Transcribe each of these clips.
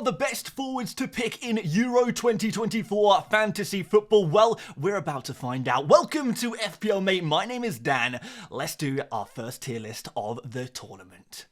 are the best forwards to pick in Euro 2024 fantasy football? Well, we're about to find out. Welcome to FPL Mate. My name is Dan. Let's do our first tier list of the tournament.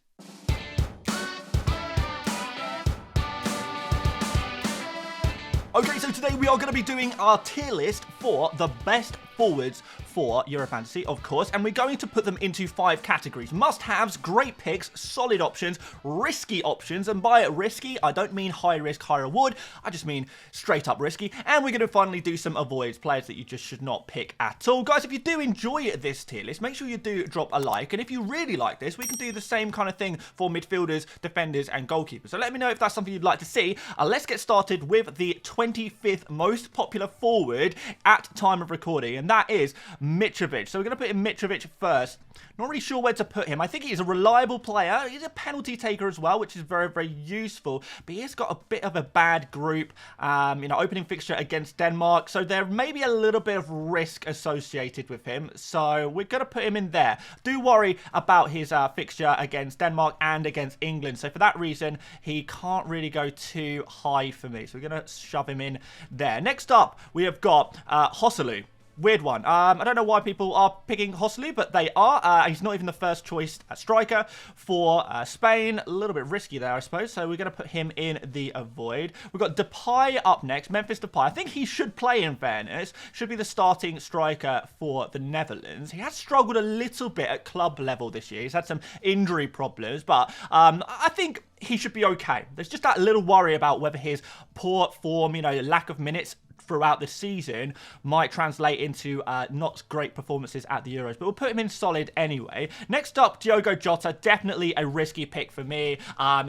Okay, so today we are going to be doing our tier list for the best forwards for Euro Fantasy, of course, and we're going to put them into 5 categories. Must-haves, great picks, solid options, risky options, and by risky, I don't mean high risk, high reward, I just mean straight up risky, and we're going to finally do some avoids, players that you just should not pick at all. Guys, if you do enjoy this tier list, make sure you do drop a like, and if you really like this, we can do the same kind of thing for midfielders, defenders, and goalkeepers. So let me know if that's something you'd like to see. Let's get started with the 25th most popular forward at time of recording, and that is Mitrovic. So we're going to put in Mitrovic first. Not really sure where to put him. I think he's a reliable player. He's a penalty taker as well, which is very, very useful. But he's got a bit of a bad group, opening fixture against Denmark. So there may be a little bit of risk associated with him. So we're going to put him in there. Do worry about his fixture against Denmark and against England. So for that reason, he can't really go too high for me. So we're going to shove him in there. Next up, we have got hzfCWh. Weird one. I don't know why people are picking hzfCWh, but they are. He's not even the first choice striker for Spain. A little bit risky there, I suppose. So we're going to put him in the avoid. We've got Depay up next. Memphis Depay. I think he should play, in fairness. Should be the starting striker for the Netherlands. He has struggled a little bit at club level this year. He's had some injury problems, but I think he should be okay. There's just that little worry about whether his poor form, lack of minutes throughout the season might translate into not great performances at the Euros, but we'll put him in solid anyway. Next up, Diogo Jota, definitely a risky pick for me.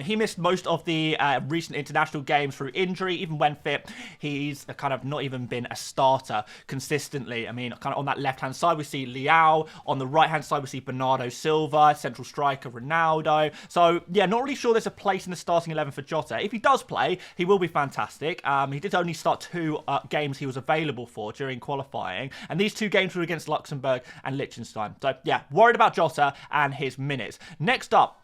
He missed most of the recent international games through injury. Even when fit, he's kind of not even been a starter consistently. I mean, kind of on that left-hand side, we see Leao. On the right-hand side, we see Bernardo Silva, central striker Ronaldo. So, yeah, not really sure there's a place in the starting 11 for Jota. If he does play, he will be fantastic. He did only start 2 games he was available for during qualifying, and these 2 games were against Luxembourg and Liechtenstein. So yeah, worried about Jota and his minutes. Next up,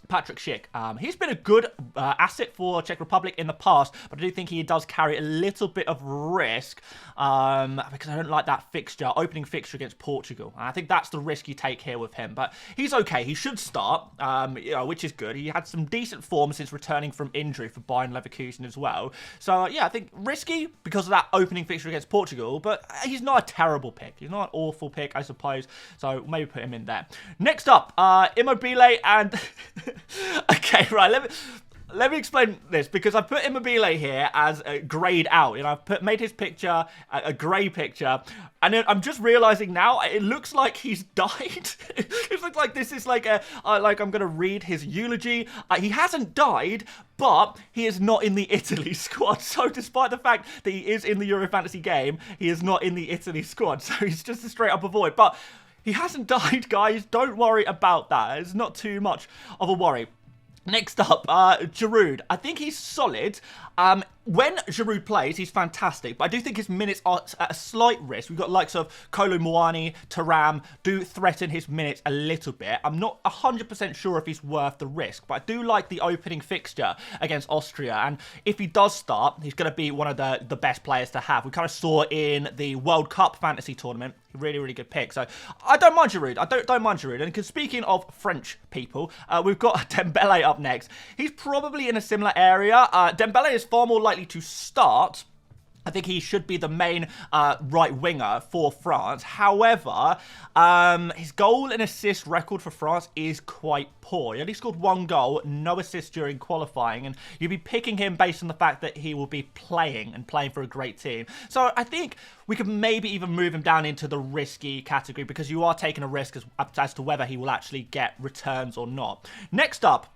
Patrick Schick. He's been a good asset for Czech Republic in the past, but I do think he does carry a little bit of risk because I don't like that opening fixture against Portugal. I think that's the risk you take here with him, but he's okay. He should start, which is good. He had some decent form since returning from injury for Bayern Leverkusen as well. So yeah, I think risky because of that opening fixture against Portugal, but he's not a terrible pick. He's not an awful pick, I suppose. So maybe put him in there. Next up, Immobile and okay, right, let me explain this, because I put Immobile here as a grayed out. I've made his picture a grey picture, and then I'm just realizing now it looks like he's died. It looks like this is like I'm gonna read his eulogy. He hasn't died, but he is not in the Italy squad. So despite the fact that he is in the Euro Fantasy game, he is not in the Italy squad. So he's just a straight up avoid. But he hasn't died, guys. Don't worry about that. It's not too much of a worry. Next up, Giroud. I think he's solid. When Giroud plays, he's fantastic, but I do think his minutes are at a slight risk. We've got likes of Kolo Muani, Thuram, do threaten his minutes a little bit. I'm not 100% sure if he's worth the risk, but I do like the opening fixture against Austria, and if he does start, he's going to be one of the best players to have. We kind of saw in the World Cup fantasy tournament, really, really good pick. So I don't mind Giroud. I don't mind Giroud. And because speaking of French people, we've got Dembele up next. He's probably in a similar area. Dembele is far more likely to start. I think he should be the main right winger for France. However, his goal and assist record for France is quite poor. He only scored 1 goal, no assists during qualifying, and you'd be picking him based on the fact that he will be playing for a great team. So I think we could maybe even move him down into the risky category, because you are taking a risk as to whether he will actually get returns or not. Next up,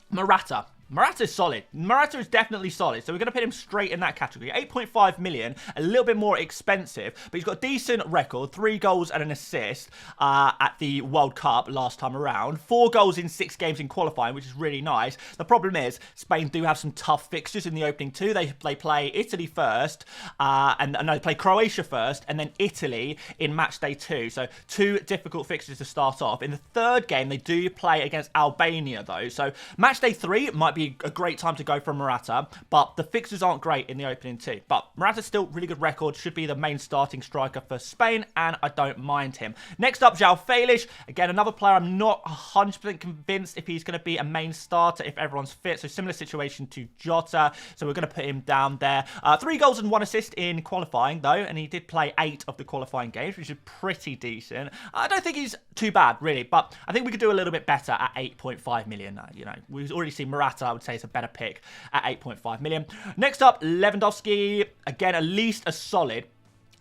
Morata. Morata is solid. Morata is definitely solid, so we're going to put him straight in that category. 8.5 million, a little bit more expensive, but he's got a decent record, 3 goals and an assist at the World Cup last time around. 4 goals in 6 games in qualifying, which is really nice. The problem is, Spain do have some tough fixtures in the opening 2. They play Italy first, they play Croatia first, and then Italy in Matchday 2. So 2 difficult fixtures to start off. In the 3rd game, they do play against Albania, though. So Matchday 3 might be be a great time to go for Morata, but the fixtures aren't great in the opening too. But Morata's still really good record, should be the main starting striker for Spain, and I don't mind him. Next up, hzfCWh. Again, another player I'm not 100% convinced if he's going to be a main starter if everyone's fit. So similar situation to Jota, so we're going to put him down there. 3 goals and 1 assist in qualifying, though, and he did play 8 of the qualifying games, which is pretty decent. I don't think he's too bad, really, but I think we could do a little bit better at 8.5 million. You know, we've already seen Morata, I would say, is a better pick at 8.5 million. Next up, Lewandowski. Again, at least a solid.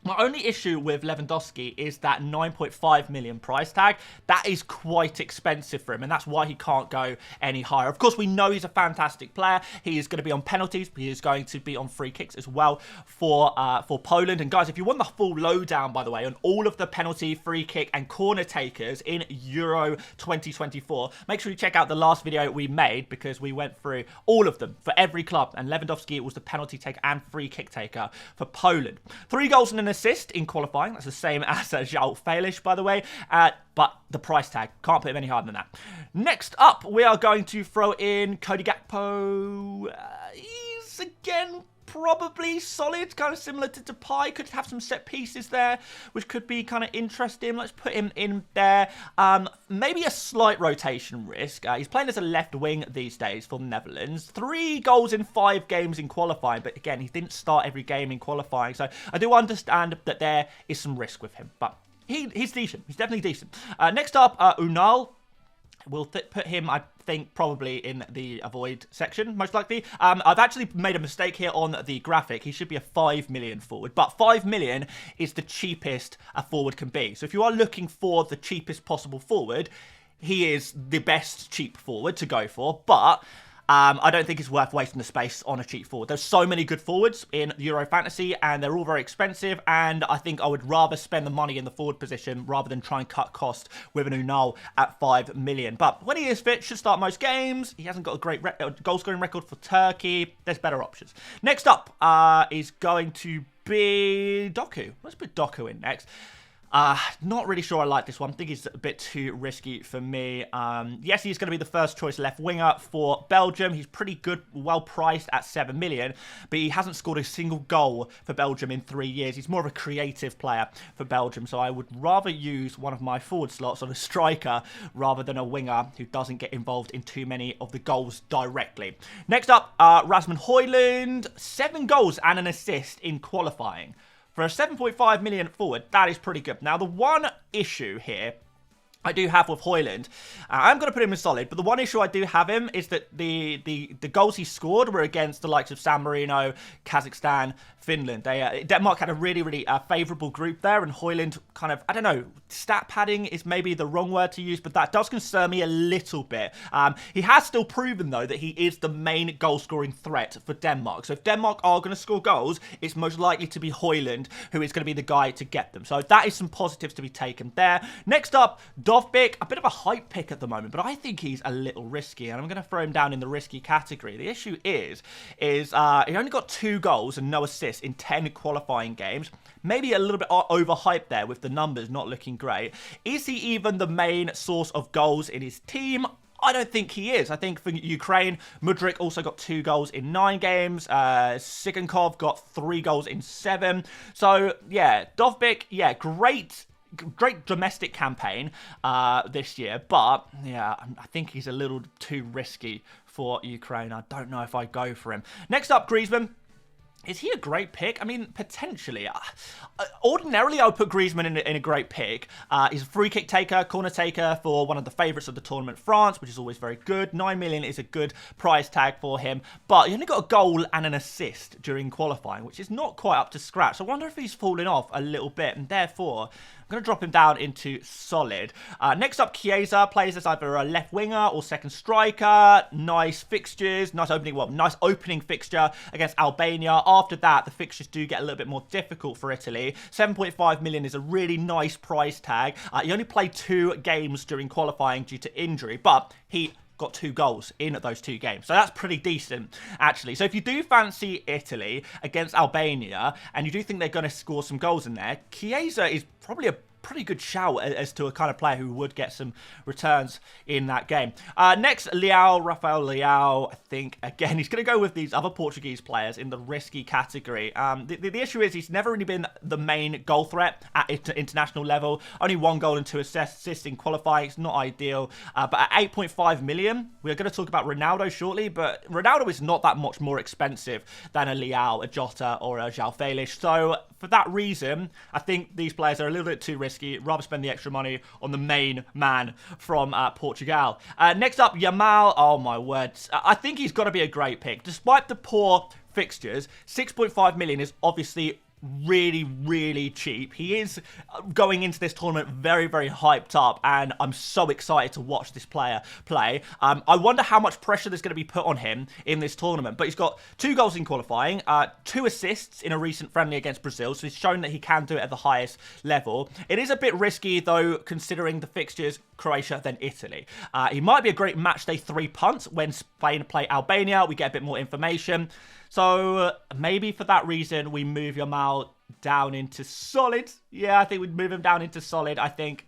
My only issue with Lewandowski is that 9.5 million price tag. That is quite expensive for him, and that's why he can't go any higher. Of course, we know he's a fantastic player. He is going to be on penalties, but he is going to be on free kicks as well for Poland. And guys, if you want the full lowdown, by the way, on all of the penalty, free kick, and corner takers in Euro 2024, make sure you check out the last video we made, because we went through all of them for every club, and Lewandowski was the penalty taker and free kick taker for Poland. 3 goals and an assist in qualifying. That's the same as hzfCWh, by the way. But the price tag, can't put him any harder than that. Next up, we are going to throw in Cody Gakpo. He's, again, probably solid, kind of similar to Depay. Could have some set pieces there, which could be kind of interesting. Let's put him in there. Maybe a slight rotation risk. He's playing as a left wing these days for the Netherlands. 3 goals in 5 games in qualifying, but again, he didn't start every game in qualifying, so I do understand that there is some risk with him, but he's decent. He's definitely decent. Next up, Unal. We'll put him, I think, probably in the avoid section, most likely. I've actually made a mistake here on the graphic. He should be a 5 million forward, but 5 million is the cheapest a forward can be. So if you are looking for the cheapest possible forward, he is the best cheap forward to go for, but I don't think it's worth wasting the space on a cheap forward. There's so many good forwards in Euro Fantasy, and they're all very expensive, and I think I would rather spend the money in the forward position rather than try and cut cost with an Unal at 5 million. But when he is fit, should start most games. He hasn't got a great goal-scoring record for Turkey. There's better options. Next up is going to be Doku. Let's put Doku in next. Not really sure I like this one. I think he's a bit too risky for me. Yes, he's going to be the first choice left winger for Belgium. He's pretty good, well priced at 7 million, but he hasn't scored a single goal for Belgium in 3 years. He's more of a creative player for Belgium, so I would rather use one of my forward slots on a striker rather than a winger who doesn't get involved in too many of the goals directly. Next up, Rasmus Højlund. 7 goals and an assist in qualifying. For a 7.5 million forward, that is pretty good. Now, the one issue here I do have with Højlund, I'm going to put him in solid, but the one issue I do have him is that the goals he scored were against the likes of San Marino, Kazakhstan, Finland. Denmark had a really favourable group there, and Højlund kind of, I don't know, stat padding is maybe the wrong word to use, but that does concern me a little bit. He has still proven, though, that he is the main goal-scoring threat for Denmark. So if Denmark are going to score goals, it's most likely to be Højlund who is going to be the guy to get them. So that is some positives to be taken there. Next up, Dovbyk, a bit of a hype pick at the moment, but I think he's a little risky, and I'm going to throw him down in the risky category. The issue is he only got 2 goals and no assists in 10 qualifying games. Maybe a little bit overhyped there with the numbers not looking great. Is he even the main source of goals in his team? I don't think he is. I think for Ukraine, Mitrovic also got 2 goals in 9 games. Sikankov got 3 goals in 7. So, yeah, Dovbyk, yeah, great domestic campaign this year, but yeah, I think he's a little too risky for Ukraine. I don't know if I go for him. Next up, Griezmann. Is he a great pick? I mean, potentially. Ordinarily, I would put Griezmann in a great pick. He's a free kick taker, corner taker for one of the favourites of the tournament, France, which is always very good. 9 million is a good price tag for him. But he only got a goal and an assist during qualifying, which is not quite up to scratch. I wonder if he's fallen off a little bit, and therefore I'm going to drop him down into solid. Next up, Chiesa plays as either a left winger or second striker. Nice fixtures, nice opening fixture against Albania. After that, the fixtures do get a little bit more difficult for Italy. 7.5 million is a really nice price tag. He only played 2 games during qualifying due to injury, but he got 2 goals in those 2 games. So that's pretty decent, actually. So if you do fancy Italy against Albania, and you do think they're going to score some goals in there, Chiesa is probably a pretty good shout as to a kind of player who would get some returns in that game. Next, Rafael Leao. I think, again, he's going to go with these other Portuguese players in the risky category. The issue is he's never really been the main goal threat at international level. Only 1 goal and 2 assists in qualifying. It's not ideal. But at 8.5 million, we're going to talk about Ronaldo shortly, but Ronaldo is not that much more expensive than a Leao, a Jota, or a João Felix. So for that reason, I think these players are a little bit too risky. Rather spend the extra money on the main man from Portugal. Next up, Yamal. Oh my words. I think he's got to be a great pick. Despite the poor fixtures, 6.5 million is obviously really cheap. He is going into this tournament very hyped up, and I'm so excited to watch this player play. I wonder how much pressure there's going to be put on him in this tournament, but he's got 2 goals in qualifying, 2 assists in a recent friendly against Brazil, so he's shown that he can do it at the highest level. It is a bit risky though, considering the fixtures, Croatia then Italy. He might be a great matchday 3 punt when Spain play Albania. We get a bit more information. So maybe for that reason, we move Yamal down into solid. Yeah, I think we'd move him down into solid, I think.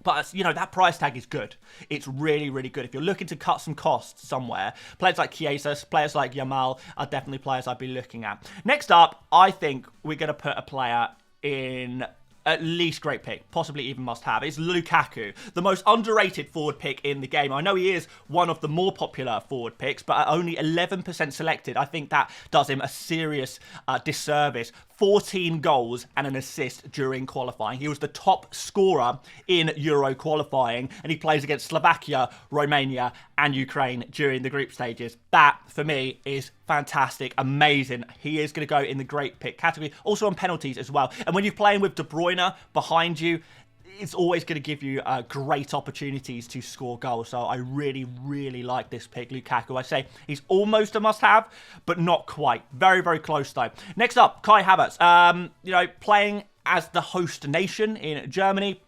But, you know, that price tag is good. It's really good. If you're looking to cut some costs somewhere, players like Chiesa, players like Yamal are definitely players I'd be looking at. Next up, I think we're going to put a player in at least great pick, possibly even must have. It's Lukaku, the most underrated forward pick in the game. I know he is one of the more popular forward picks, but at only 11% selected, I think that does him a serious disservice. 14 goals and an assist during qualifying. He was the top scorer in Euro qualifying, and he plays against Slovakia, Romania, and Ukraine during the group stages. That, for me, is fantastic, amazing. He is going to go in the great pick category. Also on penalties as well. And when you're playing with De Bruyne behind you, it's always going to give you great opportunities to score goals. So I really like this pick, Lukaku. I say he's almost a must-have, but not quite. Very close, though. Next up, Kai Havertz. You know, playing as the host nation in Germany.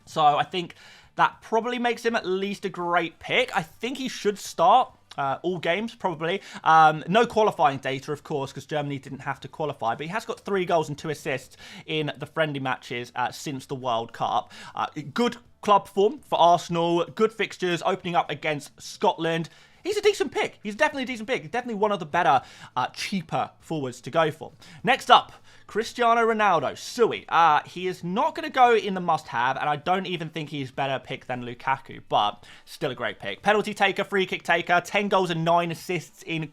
So I think that probably makes him at least a great pick. I think he should start all games, probably. No qualifying data, of course, because Germany didn't have to qualify, but he has got 3 goals and 2 assists in the friendly matches since the World Cup. Good club form for Arsenal, good fixtures, opening up against Scotland. He's a decent pick. He's definitely a decent pick. He's definitely one of the better, cheaper forwards to go for. Next up, Cristiano Ronaldo, Sui. He is not going to go in the must-have, and I don't even think he's better pick than Lukaku, but still a great pick. Penalty taker, free kick taker, 10 goals and 9 assists in...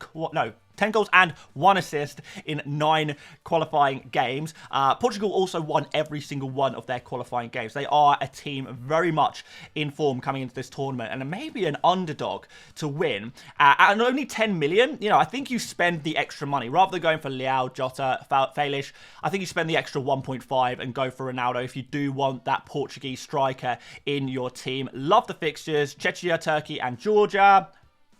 10 goals and 1 assist in 9 qualifying games. Portugal also won every single one of their qualifying games. They are a team very much in form coming into this tournament, and maybe an underdog to win. At only 10 million, you know, I think you spend the extra money. Rather than going for Leao, Jota, Felix, I think you spend the extra 1.5 and go for Ronaldo if you do want that Portuguese striker in your team. Love the fixtures, Czechia, Turkey, and Georgia.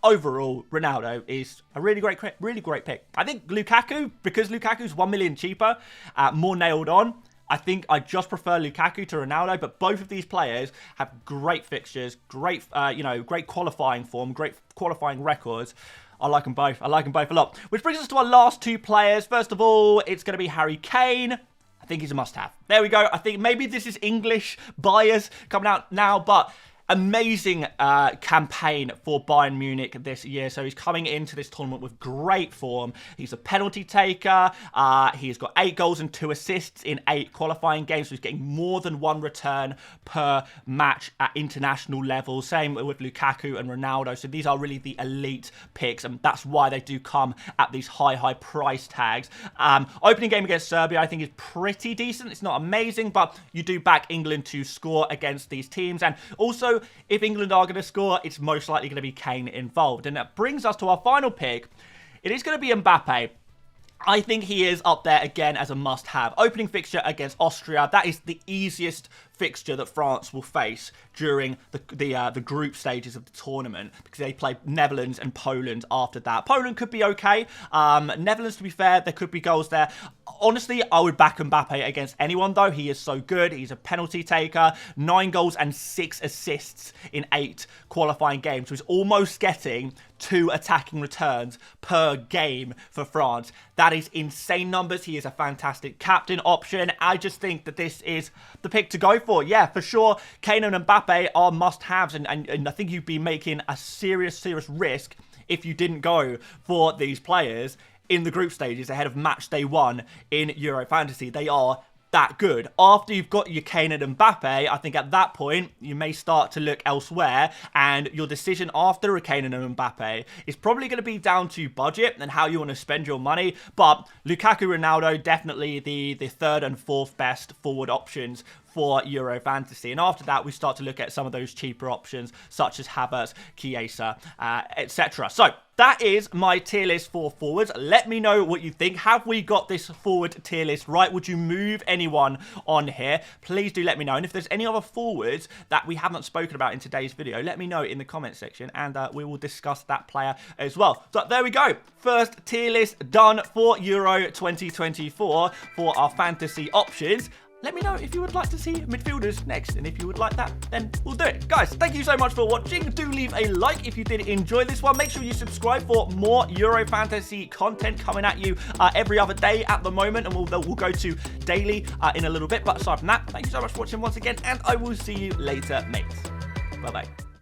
Overall, Ronaldo is a really great pick. I think Lukaku, because Lukaku's 1 million cheaper, more nailed on. I think I just prefer Lukaku to Ronaldo, but both of these players have great fixtures, great qualifying form, great qualifying records. I like them both. I like them both a lot. Which brings us to our last 2 players. First of all, it's going to be Harry Kane. I think he's a must-have. There we go. I think maybe this is English bias coming out now, but amazing campaign for Bayern Munich this year. So he's coming into this tournament with great form. He's a penalty taker. He's got 8 goals and 2 assists in 8 qualifying games. So he's getting more than 1 return per match at international level. Same with Lukaku and Ronaldo. So these are really the elite picks, and that's why they do come at these high price tags. Opening game against Serbia, I think, is pretty decent. It's not amazing, but you do back England to score against these teams. And also, if England are going to score, it's most likely going to be Kane involved. And that brings us to our final pick. It is going to be Mbappé. I think he is up there again as a must-have. Opening fixture against Austria. That is the easiest fixture that France will face during the group stages of the tournament, because they play Netherlands and Poland after that. Poland could be okay. Netherlands, to be fair, there could be goals there. Honestly, I would back Mbappé against anyone, though. He is so good. He's a penalty taker. 9 goals and 6 assists in 8 qualifying games. So he's almost getting 2 attacking returns per game for France. That is insane numbers. He is a fantastic captain option. I just think that this is the pick to go for. Yeah, for sure. Kane and Mbappé are must-haves, and I think you'd be making a serious risk if you didn't go for these players in the group stages ahead of match day 1 in Euro Fantasy. They are that good. After you've got your Kane and Mbappe, I think at that point, you may start to look elsewhere, and your decision after a Kane and Mbappe is probably going to be down to budget and how you want to spend your money, but Lukaku, Ronaldo, definitely the 3rd and 4th best forward options for Euro Fantasy. And after that, we start to look at some of those cheaper options, such as Havertz, Chiesa, etc. So that is my tier list for forwards. Let me know what you think. Have we got this forward tier list right? Would you move anyone on here? Please do let me know. And if there's any other forwards that we haven't spoken about in today's video, let me know in the comment section, and we will discuss that player as well. So there we go. First tier list done for Euro 2024 for our fantasy options. Let me know if you would like to see midfielders next, and if you would like that, then we'll do it. Guys, thank you so much for watching. Do leave a like if you did enjoy this one. Make sure you subscribe for more Euro Fantasy content coming at you every other day at the moment, and we'll go to daily in a little bit. But aside from that, thank you so much for watching once again, and I will see you later, mates. Bye-bye.